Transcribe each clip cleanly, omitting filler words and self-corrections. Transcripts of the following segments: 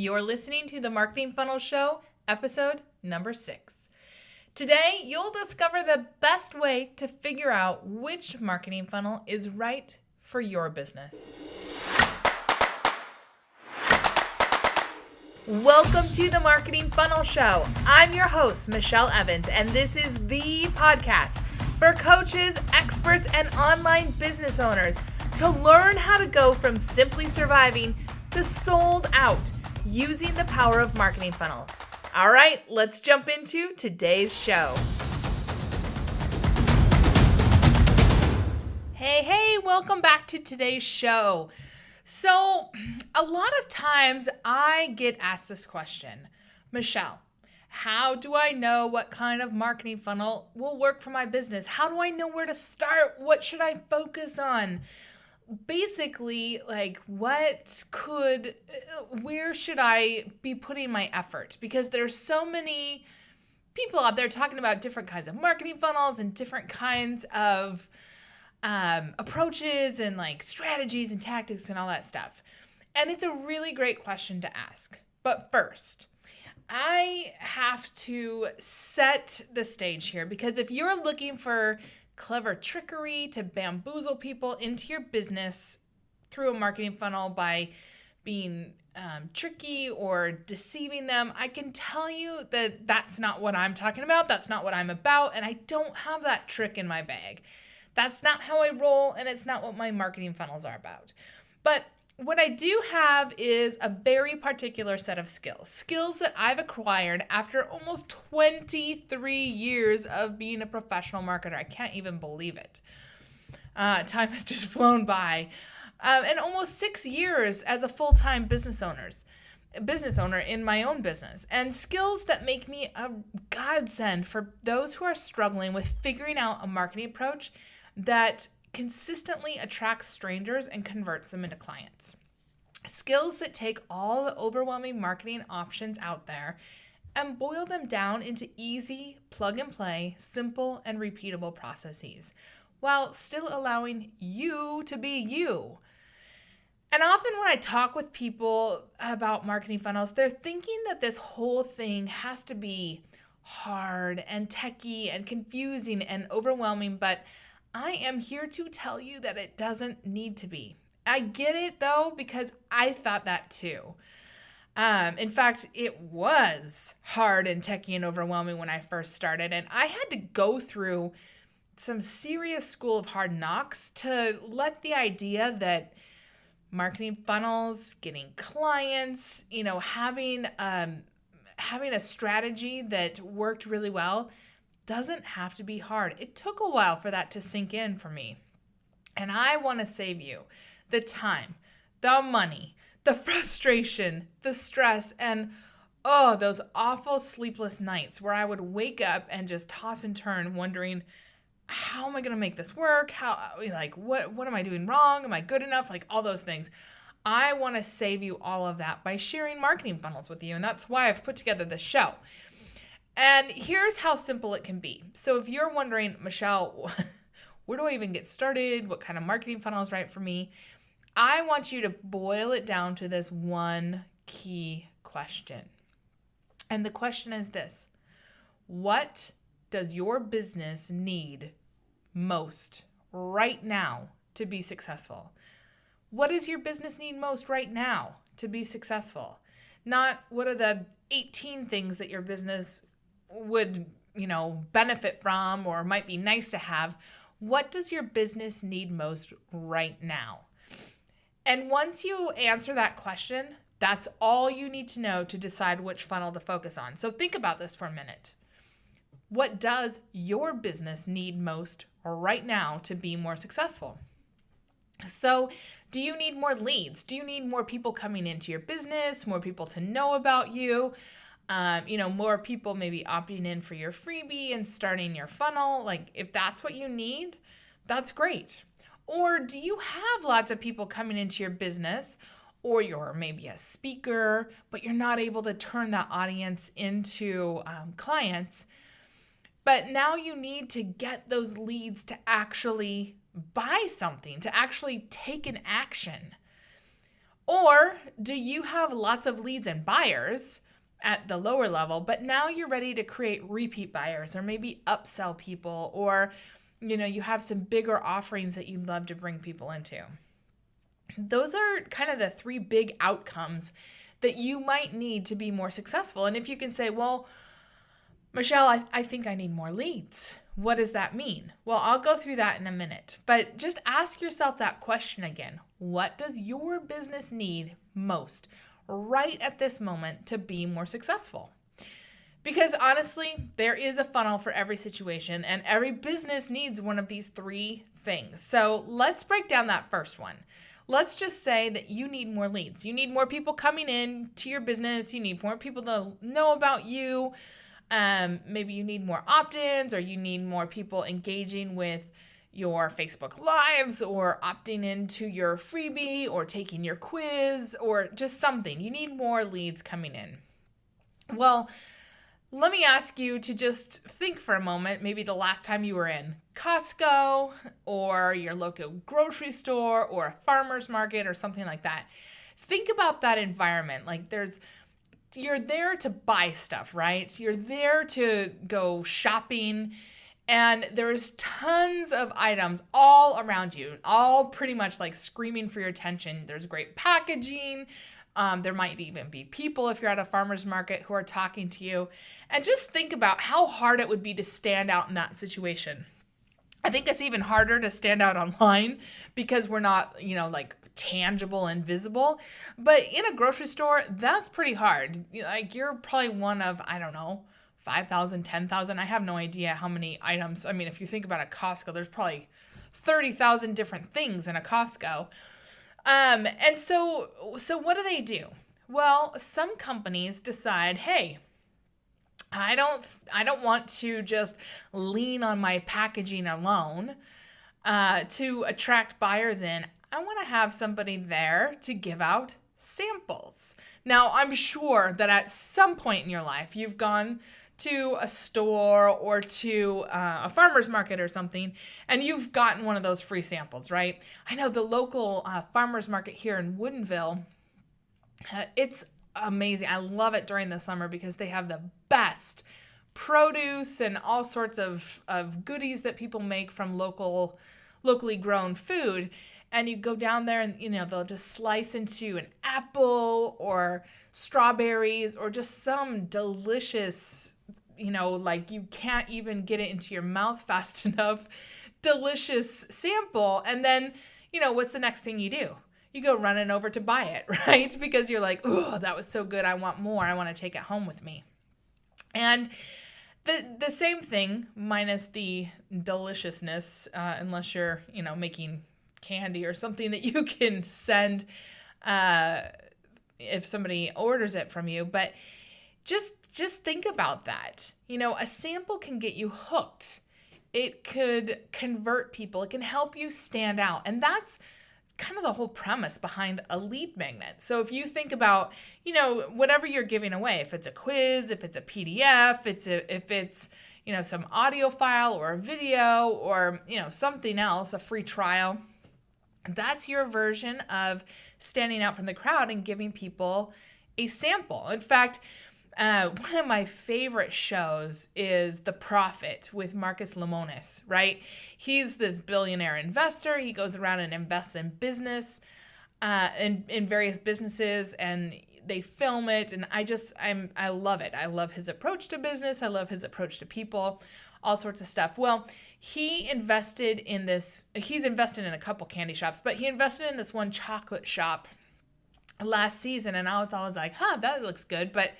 You're listening to the Marketing Funnel Show, episode number 6. Today, you'll discover the best way to figure out which marketing funnel is right for your business. Welcome to the Marketing Funnel Show. I'm your host, Michelle Evans, and this is the podcast for coaches, experts, and online business owners to learn how to go from simply surviving to sold out using the power of marketing funnels. All right, let's jump into today's show. Hey, welcome back to today's show. So, a lot of times I get asked this question, Michelle, how do I know what kind of marketing funnel will work for my business? How do I know where to start? What should I focus on? Basically, where should I be putting my effort? Because there's so many people out there talking about different kinds of marketing funnels and different kinds of approaches and strategies and tactics and all that stuff. And it's a really great question to ask. But first, I have to set the stage here, because if you're looking for clever trickery to bamboozle people into your business through a marketing funnel by being tricky or deceiving them, I can tell you that that's not what I'm talking about. That's not what I'm about. And I don't have that trick in my bag. That's not how I roll, and it's not what my marketing funnels are about. But what I do have is a very particular set of skills that I've acquired after almost 23 years of being a professional marketer. I can't even believe it. Time has just flown by. And almost 6 years as a full-time business owner in my own business, and skills that make me a godsend for those who are struggling with figuring out a marketing approach that consistently attracts strangers and converts them into clients. Skills that take all the overwhelming marketing options out there and boil them down into easy, plug-and-play, simple, and repeatable processes, while still allowing you to be you. And often when I talk with people about marketing funnels, they're thinking that this whole thing has to be hard and techy and confusing and overwhelming, but I am here to tell you that it doesn't need to be. I get it though, because I thought that too. In fact, it was hard and techy and overwhelming when I first started, and I had to go through some serious school of hard knocks to let the idea that marketing funnels, getting clients, having a strategy that worked really well doesn't have to be hard. It took a while for that to sink in for me. And I want to save you the time, the money, the frustration, the stress, and those awful sleepless nights where I would wake up and just toss and turn wondering, how am I going to make this work? What am I doing wrong? Am I good enough? All those things. I want to save you all of that by sharing marketing funnels with you. And that's why I've put together this show. And here's how simple it can be. So if you're wondering, Michelle, where do I even get started? What kind of marketing funnel is right for me? I want you to boil it down to this one key question. And the question is this: what does your business need most right now to be successful? What does your business need most right now to be successful? Not what are the 18 things that your business would, benefit from or might be nice to have. What does your business need most right now? And once you answer that question, that's all you need to know to decide which funnel to focus on. So think about this for a minute. What does your business need most right now to be more successful? So do you need more leads? Do you need more people coming into your business, more people to know about you? More people maybe opting in for your freebie and starting your funnel. If that's what you need, that's great. Or do you have lots of people coming into your business, or you're maybe a speaker, but you're not able to turn that audience into clients? But now you need to get those leads to actually buy something, to actually take an action. Or do you have lots of leads and buyers at the lower level, but now you're ready to create repeat buyers or maybe upsell people, or you have some bigger offerings that you'd love to bring people into. Those are kind of the three big outcomes that you might need to be more successful. And if you can say, well, Michelle, I think I need more leads. What does that mean? Well, I'll go through that in a minute, but just ask yourself that question again. What does your business need most right at this moment to be more successful? Because honestly, there is a funnel for every situation, and every business needs one of these three things. So let's break down that first one. Let's just say that you need more leads. You need more people coming in to your business. You need more people to know about you. Maybe you need more opt-ins, or you need more people engaging with your Facebook Lives, or opting into your freebie, or taking your quiz, or just something. You need more leads coming in. Well, let me ask you to just think for a moment, maybe the last time you were in Costco or your local grocery store or a farmer's market or something like that. Think about that environment. Like you're there to buy stuff, right? You're there to go shopping, and there's tons of items all around you, all pretty much like screaming for your attention. There's great packaging. There might even be people, if you're at a farmer's market, who are talking to you. And just think about how hard it would be to stand out in that situation. I think it's even harder to stand out online because we're not, like tangible and visible. But in a grocery store, that's pretty hard. Like you're probably one of, 5,000, 10,000. I have no idea how many items. I mean, if you think about a Costco, there's probably 30,000 different things in a Costco. And so what do? Well, some companies decide, hey, I don't want to just lean on my packaging alone to attract buyers in. I want to have somebody there to give out samples. Now, I'm sure that at some point in your life, you've gone to a store or to a farmer's market or something, and you've gotten one of those free samples, right? I know the local farmer's market here in Woodinville, it's amazing. I love it during the summer because they have the best produce and all sorts of goodies that people make from locally grown food. And you go down there and, they'll just slice into an apple or strawberries or just some delicious, like you can't even get it into your mouth fast enough, delicious sample. And then, what's the next thing you do? You go running over to buy it, right? Because you're like, oh, that was so good. I want more. I want to take it home with me. And the same thing minus the deliciousness, unless you're, making candy or something that you can send if somebody orders it from you. But just think about that. A sample can get you hooked. It could convert people. It can help you stand out. And that's kind of the whole premise behind a lead magnet. So if you think about, whatever you're giving away, if it's a quiz, if it's a PDF, if it's some audio file or a video or, something else, a free trial, that's your version of standing out from the crowd and giving people a sample. In fact, one of my favorite shows is The Profit with Marcus Lemonis, right? He's this billionaire investor. He goes around and invests in business, in various businesses, and they film it. And I love it. I love his approach to business. I love his approach to people, all sorts of stuff. Well, he's invested in a couple candy shops, but he invested in this one chocolate shop last season. And I was always like, that looks good. But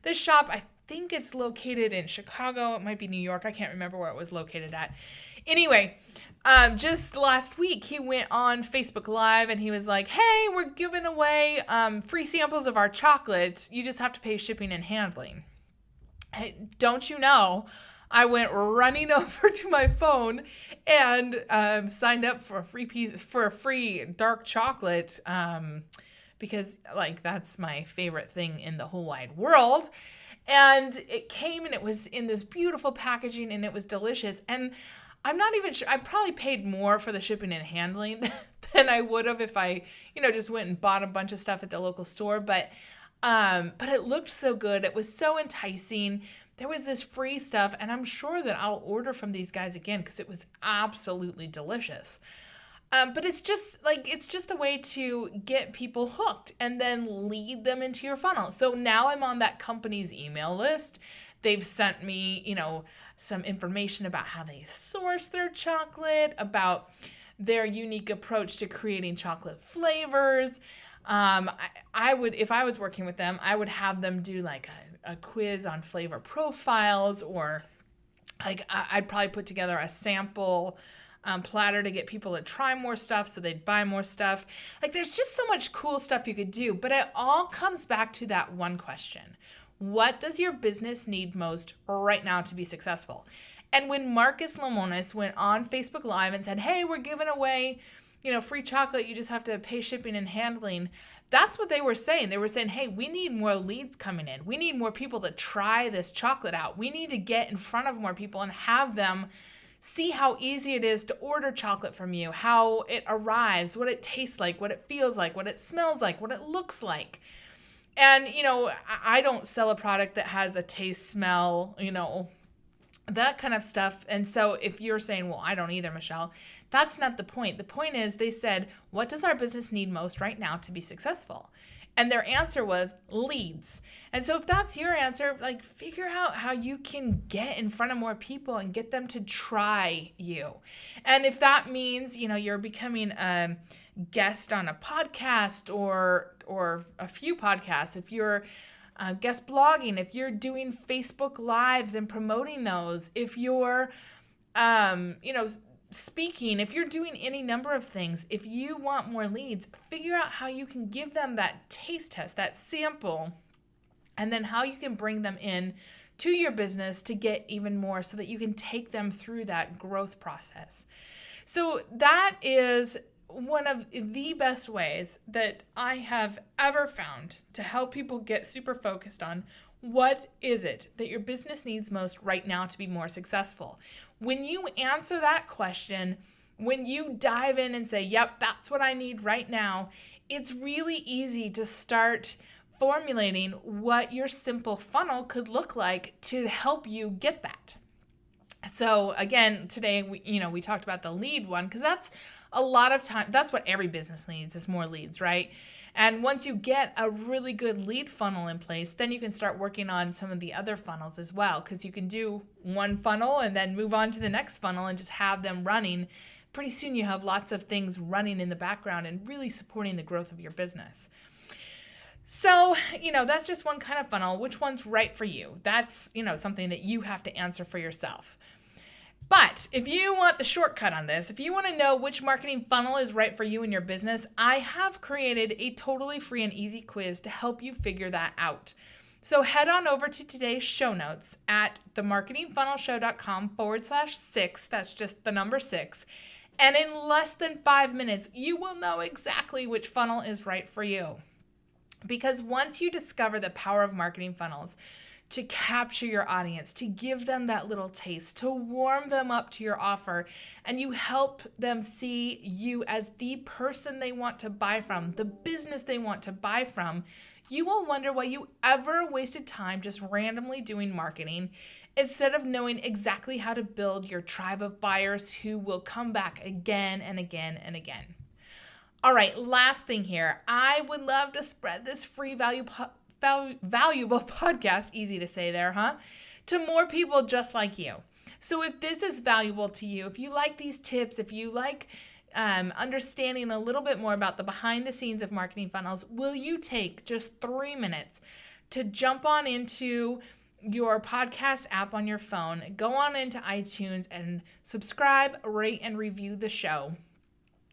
this shop, I think it's located in Chicago. It might be New York. I can't remember where it was located at. Anyway, just last week, he went on Facebook Live and he was like, hey, we're giving away free samples of our chocolate. You just have to pay shipping and handling. Hey, don't you know, I went running over to my phone and signed up for a free dark chocolate because that's my favorite thing in the whole wide world. And it came and it was in this beautiful packaging and it was delicious. And I'm not even sure, I probably paid more for the shipping and handling than I would have if I, just went and bought a bunch of stuff at the local store. But it looked so good. It was so enticing. There was this free stuff, and I'm sure that I'll order from these guys again because it was absolutely delicious. But it's just a way to get people hooked and then lead them into your funnel. So now I'm on that company's email list. They've sent me, some information about how they source their chocolate, about their unique approach to creating chocolate flavors. I would, if I was working with them, I would have them do like a quiz on flavor profiles, or like I'd probably put together a sample platter to get people to try more stuff so they'd buy more stuff. Like there's just so much cool stuff you could do, but it all comes back to that one question. What does your business need most right now to be successful? And when Marcus Lemonis went on Facebook Live and said, hey, we're giving away, free chocolate, you just have to pay shipping and handling. That's what they were saying. They were saying, hey, we need more leads coming in. We need more people to try this chocolate out. We need to get in front of more people and have them see how easy it is to order chocolate from you, how it arrives, what it tastes like, what it feels like, what it smells like, what it looks like. And, I don't sell a product that has a taste, smell, that kind of stuff. And so if you're saying, well, I don't either, Michelle, that's not the point. The point is they said, what does our business need most right now to be successful? And their answer was leads. And so if that's your answer, like figure out how you can get in front of more people and get them to try you. And if that means, you're becoming a guest on a podcast or a few podcasts, if you're guest blogging, if you're doing Facebook Lives and promoting those, if you're, speaking, if you're doing any number of things, if you want more leads, figure out how you can give them that taste test, that sample, and then how you can bring them in to your business to get even more so that you can take them through that growth process. So that is one of the best ways that I have ever found to help people get super focused on what is it that your business needs most right now to be more successful. When you answer that question, when you dive in and say, yep, that's what I need right now, it's really easy to start formulating what your simple funnel could look like to help you get that. So again, today we talked about the lead one because that's a lot of time. That's what every business needs is more leads, right? And once you get a really good lead funnel in place, then you can start working on some of the other funnels as well, because you can do one funnel and then move on to the next funnel and just have them running. Pretty soon you have lots of things running in the background and really supporting the growth of your business. So, that's just one kind of funnel. Which one's right for you? That's, something that you have to answer for yourself. But if you want the shortcut on this, if you want to know which marketing funnel is right for you and your business, I have created a totally free and easy quiz to help you figure that out. So head on over to today's show notes at themarketingfunnelshow.com/6. That's just the number 6. And in less than 5 minutes, you will know exactly which funnel is right for you. Because once you discover the power of marketing funnels, to capture your audience, to give them that little taste, to warm them up to your offer, and you help them see you as the person they want to buy from, the business they want to buy from, you will wonder why you ever wasted time just randomly doing marketing instead of knowing exactly how to build your tribe of buyers who will come back again and again and again. All right, last thing here. I would love to spread this free valuable podcast, easy to say there, huh? To more people just like you. So if this is valuable to you, if you like these tips, if you like understanding a little bit more about the behind the scenes of marketing funnels, will you take just 3 minutes to jump on into your podcast app on your phone, go on into iTunes and subscribe, rate, and review the show,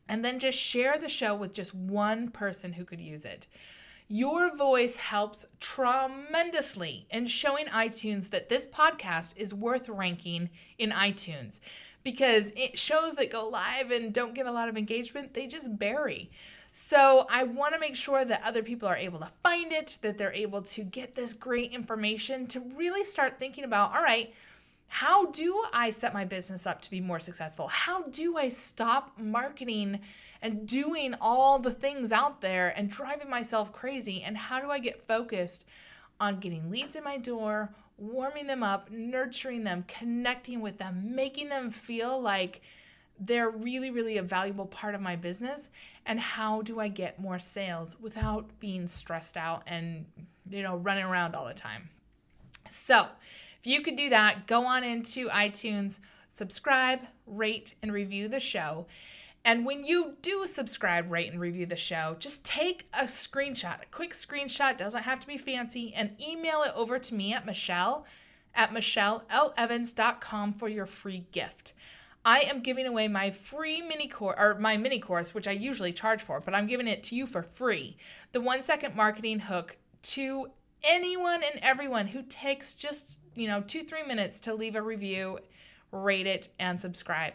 and then just share the show with just one person who could use it. Your voice helps tremendously in showing iTunes that this podcast is worth ranking in iTunes, because it shows that go live and don't get a lot of engagement, they just bury. So I want to make sure that other people are able to find it, that they're able to get this great information to really start thinking about, all right, How do I set my business up to be more successful? How do I stop marketing and doing all the things out there and driving myself crazy? And how do I get focused on getting leads in my door, warming them up, nurturing them, connecting with them, making them feel like they're really, really a valuable part of my business? And how do I get more sales without being stressed out and, running around all the time? So if you could do that, go on into iTunes, subscribe, rate, and review the show. And when you do subscribe, rate, and review the show, just take a screenshot, a quick screenshot, doesn't have to be fancy, and email it over to me at michelleLevans.com for your free gift. I am giving away my free mini course, which I usually charge for, but I'm giving it to you for free. The 1-second marketing hook to anyone and everyone who takes just 2-3 minutes to leave a review, rate it, and subscribe.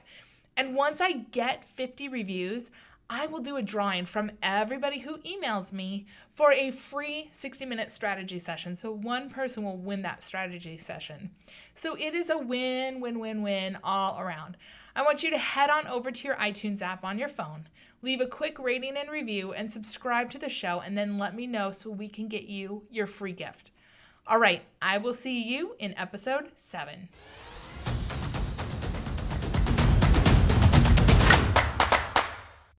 And once I get 50 reviews, I will do a drawing from everybody who emails me for a free 60-minute strategy session. So one person will win that strategy session. So it is a win, win, win, win all around. I want you to head on over to your iTunes app on your phone, leave a quick rating and review, and subscribe to the show, and then let me know so we can get you your free gift. All right, I will see you in episode 7.